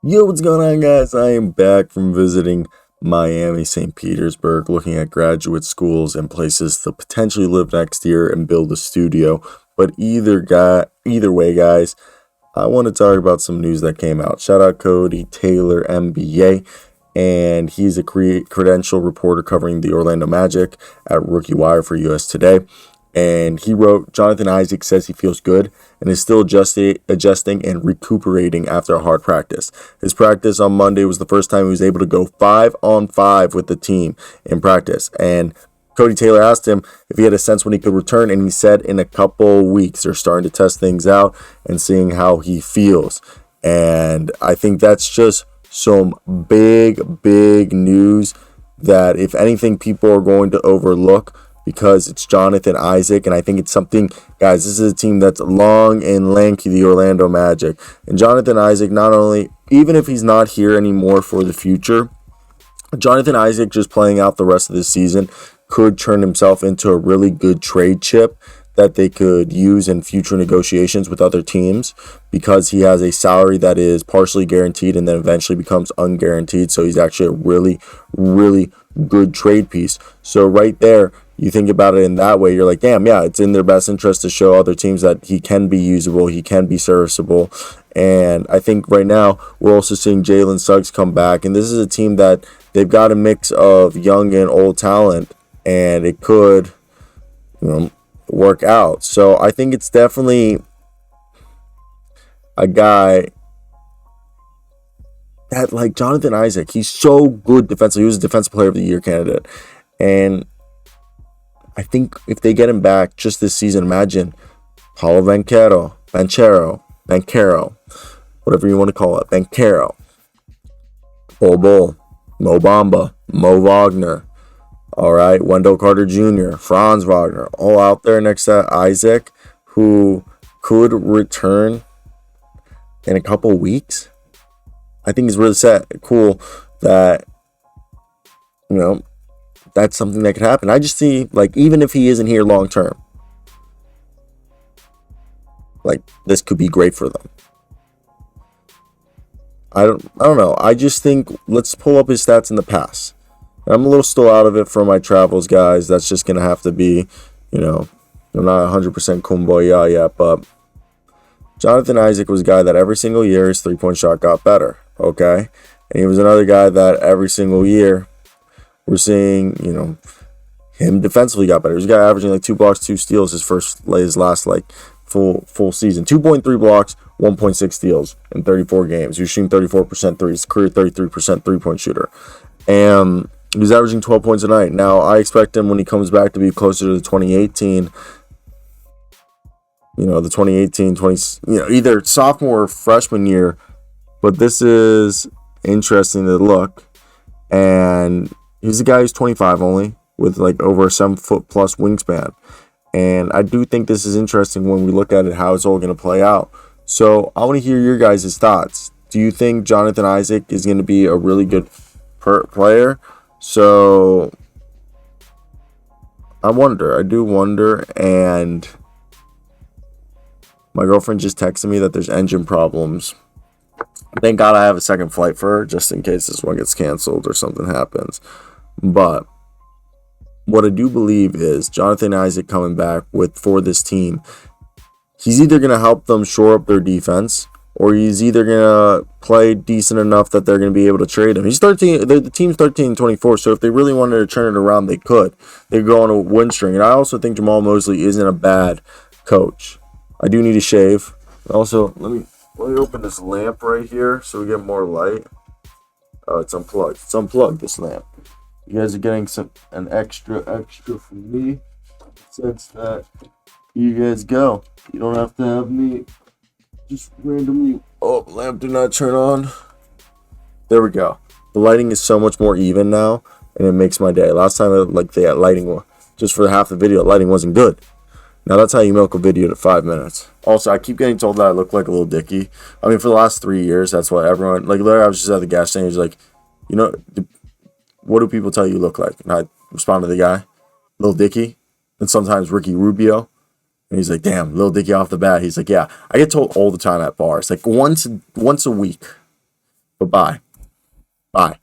Yo, what's going on, guys? I am back from visiting Miami, St. Petersburg, looking at graduate schools and places to potentially live next year and build a studio. But either way, guys, I want to talk about some news that came out. Shout out Cody Taylor, MBA, and he's a credential reporter covering the Orlando Magic at Rookie Wire for US Today. And he wrote, Jonathan Isaac says he feels good and is still adjusting and recuperating after a hard practice. His practice on Monday was the first time he was able to go 5-on-5 with the team in practice. And Cody Taylor asked him if he had a sense when he could return, and he said in a couple weeks they're starting to test things out and seeing how he feels. And I think that's just some big news that, if anything, people are going to overlook because it's Jonathan Isaac. And I think it's something, guys, this is a team that's long and lanky, the Orlando Magic. And Jonathan Isaac, not only, even if he's not here anymore for the future, Jonathan Isaac just playing out the rest of the season could turn himself into a really good trade chip that they could use in future negotiations with other teams, because he has a salary that is partially guaranteed and then eventually becomes unguaranteed. So he's actually a really good trade piece. So right there, you think about it in that way, you're like, damn, yeah, it's in their best interest to show other teams that he can be usable, he can be serviceable. And I think right now we're also seeing Jalen Suggs come back, and this is a team that they've got a mix of young and old talent, and it could, work out. So I think it's definitely a guy that, like Jonathan Isaac, he's so good defensively. He was a defensive player of the year candidate. And I think if they get him back just this season, imagine Paulo Banchero, whatever you want to call it, Banchero, Bol, Mo Bamba, Mo Wagner, all right, Wendell Carter Jr., Franz Wagner, all out there next to Isaac, who could return in a couple weeks. I think it's really cool that, that's something that could happen. I just see, like, even if he isn't here long term, like, this could be great for them. I don't know. I just think, let's pull up his stats in the past. I'm a little still out of it from my travels, guys. That's just going to have to be, I'm not 100% kumbaya yet, but Jonathan Isaac was a guy that every single year his three-point shot got better, okay? And he was another guy that every single year we're seeing, him defensively got better. He was a guy averaging like 2 blocks, 2 steals his last full season. 2.3 blocks, 1.6 steals in 34 games. He was shooting 34% threes, career 33% three-point shooter. And he's averaging 12 points a night. Now, I expect him when he comes back to be closer to the 2018, either sophomore or freshman year. But this is interesting to look. And he's a guy who's 25 only, with like over a 7-foot plus wingspan. And I do think this is interesting when we look at it, how it's all going to play out. So I want to hear your guys' thoughts. Do you think Jonathan Isaac is going to be a really good player? So I do wonder, and my girlfriend just texted me that there's engine problems. Thank God I have a second flight for her, just in case this one gets canceled or something happens. But what I do believe is Jonathan Isaac coming back for this team, he's either going to help them shore up their defense, or he's either going to play decent enough that they're going to be able to trade him. He's 13. The team's 13-24, so if they really wanted to turn it around, they could. They go on a win string. And I also think Jamal Mosley isn't a bad coach. I do need a shave. Also, let me open this lamp right here so we get more light. Oh, it's unplugged. It's unplugged, this lamp. You guys are getting an extra from me, since that you guys go. You don't have to have me just randomly, lamp did not turn on. There we go. The lighting is so much more even now, and it makes my day. Last time, the lighting, just for half the video, lighting wasn't good. Now that's how you milk a video to 5 minutes. Also, I keep getting told that I look like a little Dicky. I mean, for the last 3 years, that's what everyone, literally, I was just at the gas station, he's like, what do people tell you look like? And I respond to the guy, Lil Dicky, and sometimes Ricky Rubio. And he's like, damn, Lil Dicky off the bat. He's like, yeah, I get told all the time at bars, like once a week. Bye-bye. Bye.